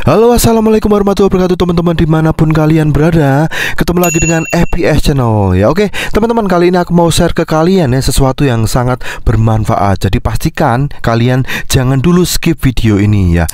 Halo, assalamualaikum warahmatullahi wabarakatuh teman-teman dimanapun kalian berada. Ketemu lagi dengan FPS Channel ya. Oke teman-teman, kali ini aku mau share ke kalian ya sesuatu yang sangat bermanfaat. Jadi pastikan kalian jangan dulu skip video ini ya.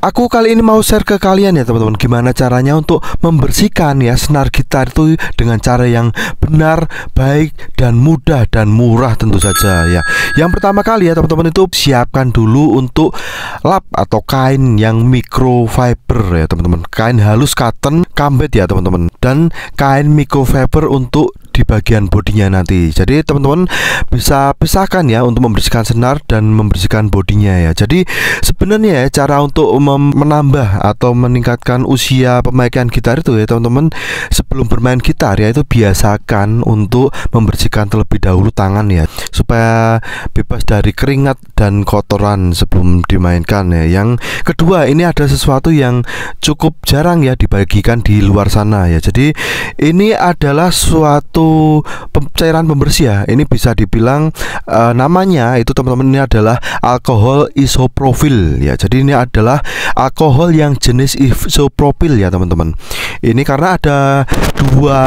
Aku kali ini mau share ke kalian ya teman-teman, gimana caranya untuk membersihkan ya senar gitar itu dengan cara yang benar, baik, dan mudah dan murah tentu saja ya. Yang pertama kali ya teman-teman, itu siapkan dulu untuk lap atau kain yang microfiber ya teman-teman, kain halus cotton kambet ya teman-teman, dan kain microfiber untuk di bagian bodinya nanti. Jadi teman-teman bisa pisahkan ya untuk membersihkan senar dan membersihkan bodinya ya. Jadi sebenarnya ya, cara untuk menambah atau meningkatkan usia pemakaian gitar itu ya teman-teman, sebelum bermain gitar ya itu biasakan untuk membersihkan terlebih dahulu tangan ya, supaya bebas dari keringat dan kotoran sebelum dimainkan ya. Yang kedua, ini ada sesuatu yang cukup jarang ya dibagikan di luar sana ya. Jadi ini adalah suatu cairan pembersih ya. Ini bisa dibilang namanya itu teman-teman, ini adalah alkohol isopropil ya. Jadi ini adalah alkohol yang jenis isopropil ya teman-teman. Ini karena ada dua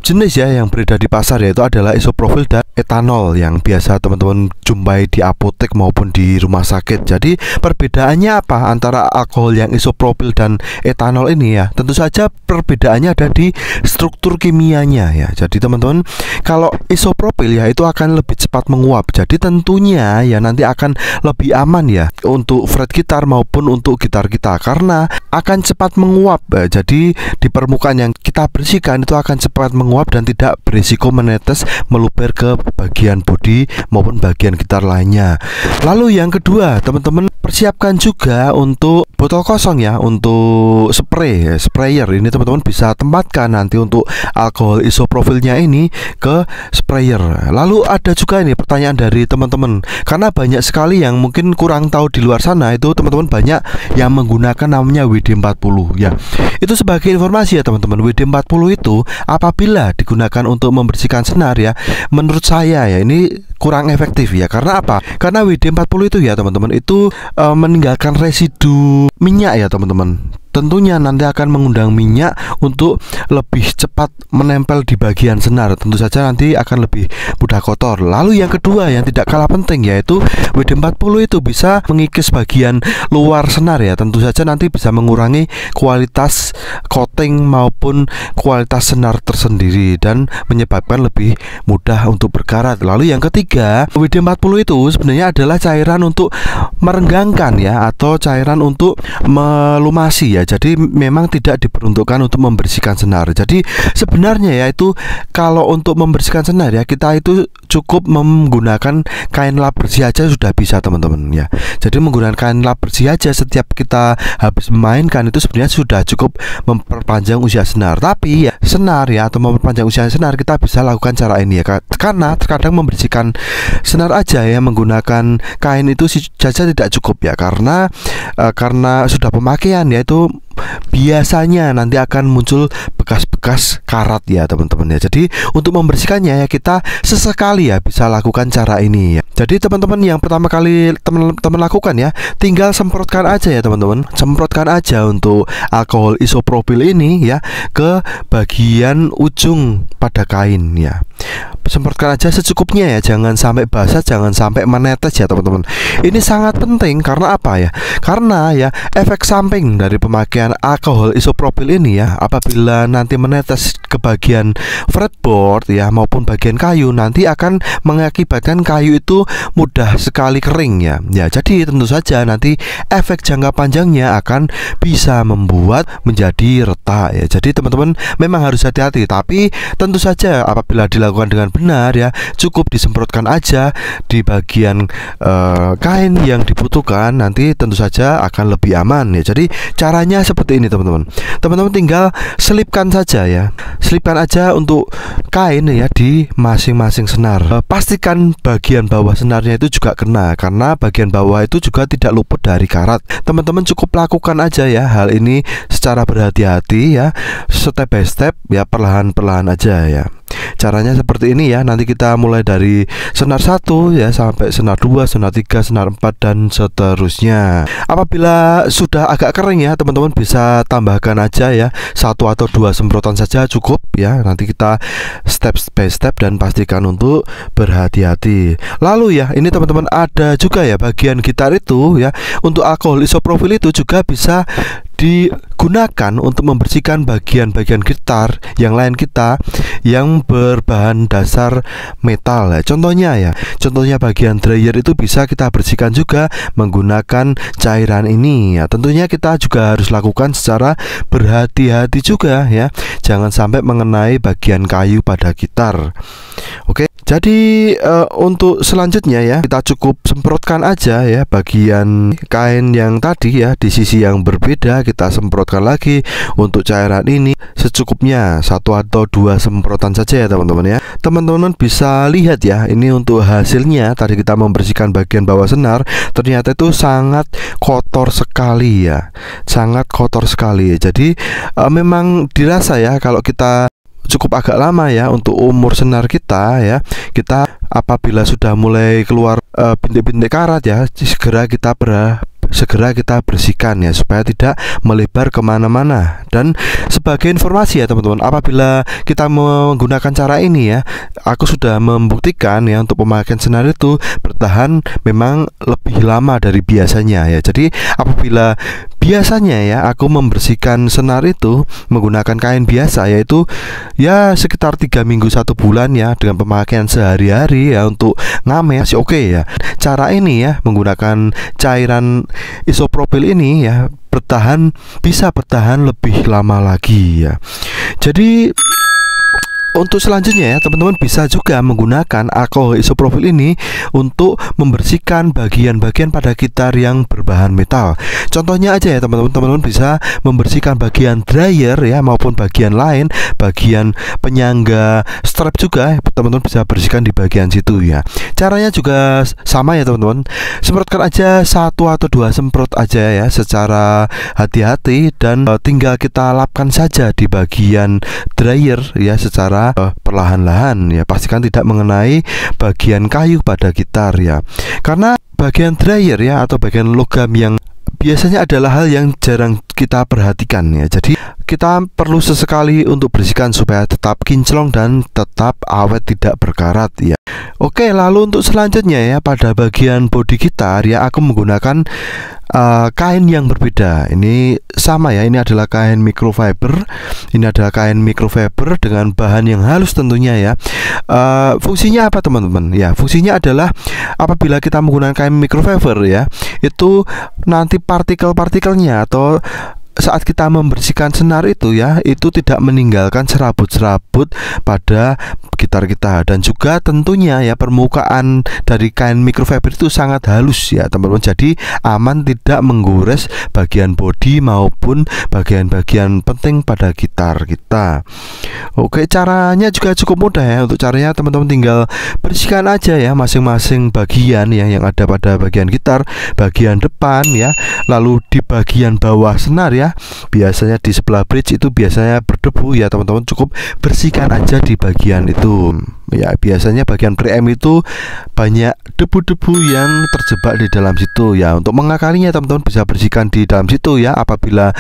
jenis ya yang beredar di pasar, yaitu adalah isopropil dan etanol yang biasa teman-teman jumpai di apotek maupun di rumah sakit. Jadi perbedaannya apa antara alkohol yang isopropil dan etanol ini ya? Tentu saja perbedaannya ada di struktur kimianya ya. Jadi teman-teman, kalau isopropil ya itu akan lebih cepat menguap. Jadi tentunya ya nanti akan lebih aman ya untuk fret gitar maupun untuk gitar kita, karena akan cepat menguap ya. Jadi di permukaan yang kita bersihkan itu akan cepat menguap dan tidak berisiko menetes meluber ke bagian bodi maupun bagian gitar lainnya. Lalu yang kedua teman-teman, persiapkan juga untuk botol kosong ya, untuk spray sprayer. Ini teman-teman bisa tempatkan nanti untuk alkohol isopropilnya ini ke sprayer. Lalu ada juga ini pertanyaan dari teman-teman, karena banyak sekali yang mungkin kurang tahu di luar sana itu teman-teman, banyak yang menggunakan namanya WD-40 ya. Itu sebagai informasi ya teman-teman, WD-40 itu apabila digunakan untuk membersihkan senar ya, menurut saya ya ini kurang efektif ya. Karena apa? Karena WD-40 itu ya teman-teman, itu meninggalkan residu minyak ya teman-teman. Tentunya nanti akan mengundang minyak untuk lebih cepat menempel di bagian senar. Tentu saja nanti akan lebih mudah kotor. Lalu yang kedua yang tidak kalah penting, yaitu WD-40 itu bisa mengikis bagian luar senar ya. Tentu saja nanti bisa mengurangi kualitas coating maupun kualitas senar tersendiri dan menyebabkan lebih mudah untuk berkarat. Lalu yang ketiga, WD-40 itu sebenarnya adalah cairan untuk merenggangkan ya, atau cairan untuk melumasi ya. Jadi memang tidak diperuntukkan untuk membersihkan senar. Jadi sebenarnya ya itu kalau untuk membersihkan senar ya, kita itu cukup menggunakan kain lap bersih aja sudah bisa teman-teman ya. Jadi menggunakan kain lap bersih aja setiap kita habis memainkan itu sebenarnya sudah cukup memperpanjang usia senar. Tapi ya senar ya, atau memperpanjang usia senar, kita bisa lakukan cara ini ya, karena terkadang membersihkan senar aja ya menggunakan kain itu saja tidak cukup ya, karena sudah pemakaian ya itu biasanya nanti akan muncul bekas-bekas karat ya teman-teman ya. Jadi untuk membersihkannya ya kita sesekali ya bisa lakukan cara ini ya. Jadi teman-teman, yang pertama kali teman-teman lakukan ya, tinggal semprotkan aja ya teman-teman. Semprotkan aja untuk alkohol isopropil ini ya ke bagian ujung pada kain ya. Semprotkan aja secukupnya ya, jangan sampai basah, jangan sampai menetes ya teman-teman. Ini sangat penting karena apa ya? Karena ya efek samping dari pemakaian alkohol isopropil ini ya, apabila nanti menetes ke bagian fretboard ya maupun bagian kayu, nanti akan mengakibatkan kayu itu mudah sekali kering ya. Ya, jadi tentu saja nanti efek jangka panjangnya akan bisa membuat menjadi retak ya. Jadi teman-teman memang harus hati-hati, tapi tentu saja apabila dilakukan dengan benar ya, cukup disemprotkan aja di bagian kain yang dibutuhkan, nanti tentu saja akan lebih aman ya. Jadi caranya seperti ini teman-teman. Teman-teman tinggal selipkan saja ya, selipkan aja untuk kain ya di masing-masing senar. Pastikan bagian bawah senarnya itu juga kena, karena bagian bawah itu juga tidak luput dari karat. Teman-teman cukup lakukan aja ya hal ini secara berhati-hati ya, step by step ya, perlahan-perlahan aja ya. Caranya seperti ini ya. Nanti kita mulai dari senar 1 ya sampai senar 2, senar 3, senar 4 dan seterusnya. Apabila sudah agak kering ya, teman-teman bisa tambahkan aja ya 1 atau 2 semprotan saja cukup ya. Nanti kita step by step dan pastikan untuk berhati-hati. Lalu ya, ini teman-teman ada juga ya bagian gitar itu ya. Untuk alkohol isopropil itu juga bisa digunakan untuk membersihkan bagian-bagian gitar yang lain kita yang berbahan dasar metal ya. Contohnya bagian dryer itu bisa kita bersihkan juga menggunakan cairan ini ya. Tentunya kita juga harus lakukan secara berhati-hati juga ya. Jangan sampai mengenai bagian kayu pada gitar. Oke. Jadi untuk selanjutnya ya, kita cukup semprotkan aja ya bagian kain yang tadi ya, di sisi yang berbeda kita semprotkan lagi. Untuk cairan ini secukupnya 1 atau 2 semprotan saja ya teman-teman ya. Teman-teman bisa lihat ya, ini untuk hasilnya. Tadi kita membersihkan bagian bawah senar, ternyata itu sangat kotor sekali ya, sangat kotor sekali. Jadi memang dirasa ya kalau kita cukup agak lama ya untuk umur senar kita ya, kita apabila sudah mulai keluar bintik-bintik karat ya, segera kita bersihkan ya, supaya tidak melebar kemana-mana. Dan sebagai informasi ya teman-teman, apabila kita menggunakan cara ini ya, aku sudah membuktikan ya untuk pemakaian senar itu bertahan memang lebih lama dari biasanya ya. Jadi apabila biasanya ya aku membersihkan senar itu menggunakan kain biasa, yaitu ya sekitar 3 minggu 1 bulan ya, dengan pemakaian sehari-hari ya untuk ngamen masih oke ya. Cara ini ya menggunakan cairan isopropil ini ya bisa bertahan lebih lama lagi ya. Jadi untuk selanjutnya ya teman-teman bisa juga menggunakan alkohol isopropil ini untuk membersihkan bagian-bagian pada gitar yang berbahan metal. Contohnya aja ya teman-teman bisa membersihkan bagian dryer ya, maupun bagian lain, bagian penyangga strap juga teman-teman bisa bersihkan di bagian situ ya. Caranya juga sama ya teman-teman, semprotkan aja 1 atau 2 semprot aja ya secara hati-hati, dan tinggal kita lapkan saja di bagian dryer ya secara perlahan-lahan ya. Pastikan tidak mengenai bagian kayu pada gitar ya, karena bagian dryer ya atau bagian logam yang biasanya adalah hal yang jarang kita perhatikan ya. Jadi kita perlu sesekali untuk bersihkan supaya tetap kinclong dan tetap awet, tidak berkarat ya. Oke, lalu untuk selanjutnya ya, pada bagian bodi gitar ya, aku menggunakan kain yang berbeda. Ini sama ya, ini adalah kain microfiber. Ini adalah kain microfiber dengan bahan yang halus tentunya ya. Fungsinya apa teman-teman? Ya, fungsinya adalah apabila kita menggunakan kain microfiber ya, itu nanti partikel-partikelnya atau saat kita membersihkan senar itu ya, itu tidak meninggalkan serabut-serabut pada gitar kita. Dan juga tentunya ya, permukaan dari kain microfiber itu sangat halus ya teman-teman, jadi aman, tidak menggores bagian bodi maupun bagian-bagian penting pada gitar kita. Oke, caranya juga cukup mudah ya. Untuk caranya teman-teman tinggal bersihkan aja ya masing-masing bagian ya yang ada pada bagian gitar, bagian depan ya, lalu di bagian bawah senar ya. Biasanya di sebelah bridge itu biasanya berdebu ya teman-teman, cukup bersihkan aja di bagian itu ya. Biasanya bagian preamp itu banyak debu-debu yang terjebak di dalam situ ya. Untuk mengakalinya teman-teman bisa bersihkan di dalam situ ya. Apabila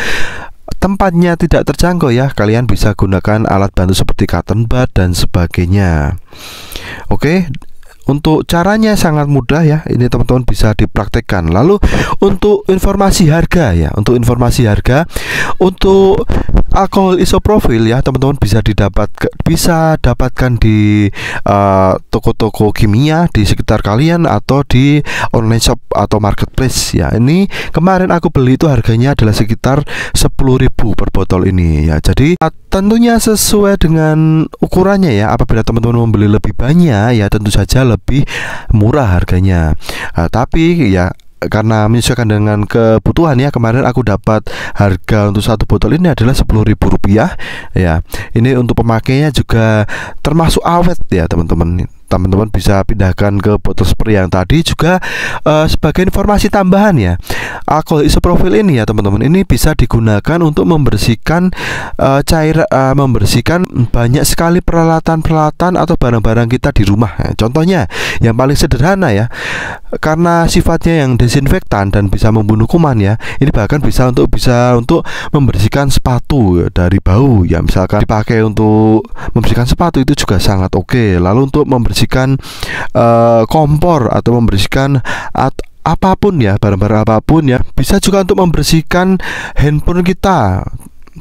tempatnya tidak terjangkau ya, kalian bisa gunakan alat bantu seperti cotton bud dan sebagainya. Oke, untuk caranya sangat mudah ya, ini teman-teman bisa dipraktekkan. Lalu untuk informasi harga ya, untuk alkohol isopropil ya teman-teman bisa dapatkan di toko-toko kimia di sekitar kalian atau di online shop atau marketplace ya. Ini kemarin aku beli itu harganya adalah sekitar 10.000 per botol ini ya. Jadi tentunya sesuai dengan ukurannya ya. Apabila teman-teman membeli lebih banyak ya, tentu saja lebih murah harganya. Tapi ya karena menyesuaikan dengan kebutuhan ya, kemarin aku dapat harga untuk 1 botol ini adalah Rp10.000 ya. Ini untuk pemakainya juga termasuk awet ya teman-teman. teman-teman bisa pindahkan ke botol spray yang tadi. Juga sebagai informasi tambahan ya, alkohol isopropil ini ya teman-teman, ini bisa digunakan untuk membersihkan membersihkan banyak sekali peralatan-peralatan atau barang-barang kita di rumah ya. Contohnya yang paling sederhana ya, karena sifatnya yang desinfektan dan bisa membunuh kuman ya, ini bahkan bisa untuk membersihkan sepatu dari bau ya. Misalkan dipakai untuk membersihkan sepatu itu juga sangat oke. Lalu untuk membersihkan kompor atau membersihkan apapun ya, barang-barang apapun ya, bisa juga untuk membersihkan handphone kita,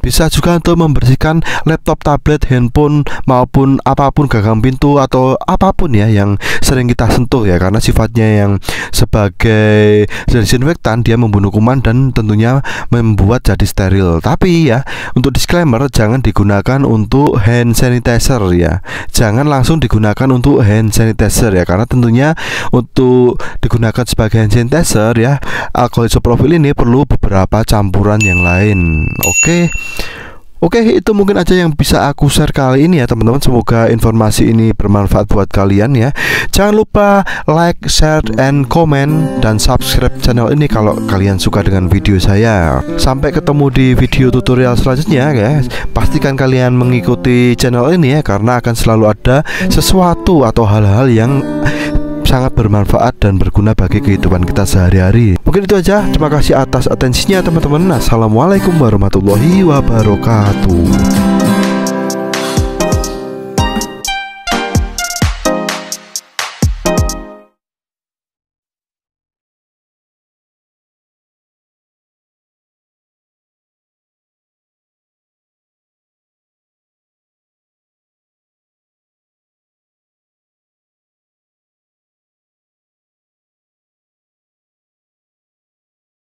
bisa juga untuk membersihkan laptop, tablet, handphone, maupun apapun, gagang pintu atau apapun ya yang sering kita sentuh ya. Karena sifatnya yang sebagai desinfektan, dia membunuh kuman dan tentunya membuat jadi steril. Tapi ya, untuk disclaimer, jangan digunakan untuk hand sanitizer ya. Jangan langsung digunakan untuk hand sanitizer ya, karena tentunya untuk digunakan sebagai hand sanitizer ya, alkohol isopropil ini perlu beberapa campuran yang lain. Oke, itu mungkin aja yang bisa aku share kali ini ya teman-teman. Semoga informasi ini bermanfaat buat kalian ya. Jangan lupa like, share, and comment, dan subscribe channel ini kalau kalian suka dengan video saya. Sampai ketemu di video tutorial selanjutnya guys. Pastikan kalian mengikuti channel ini ya, karena akan selalu ada sesuatu atau hal-hal yang sangat bermanfaat dan berguna bagi kehidupan kita sehari-hari. Mungkin itu aja. Terima kasih atas atensinya teman-teman. Assalamualaikum warahmatullahi wabarakatuh.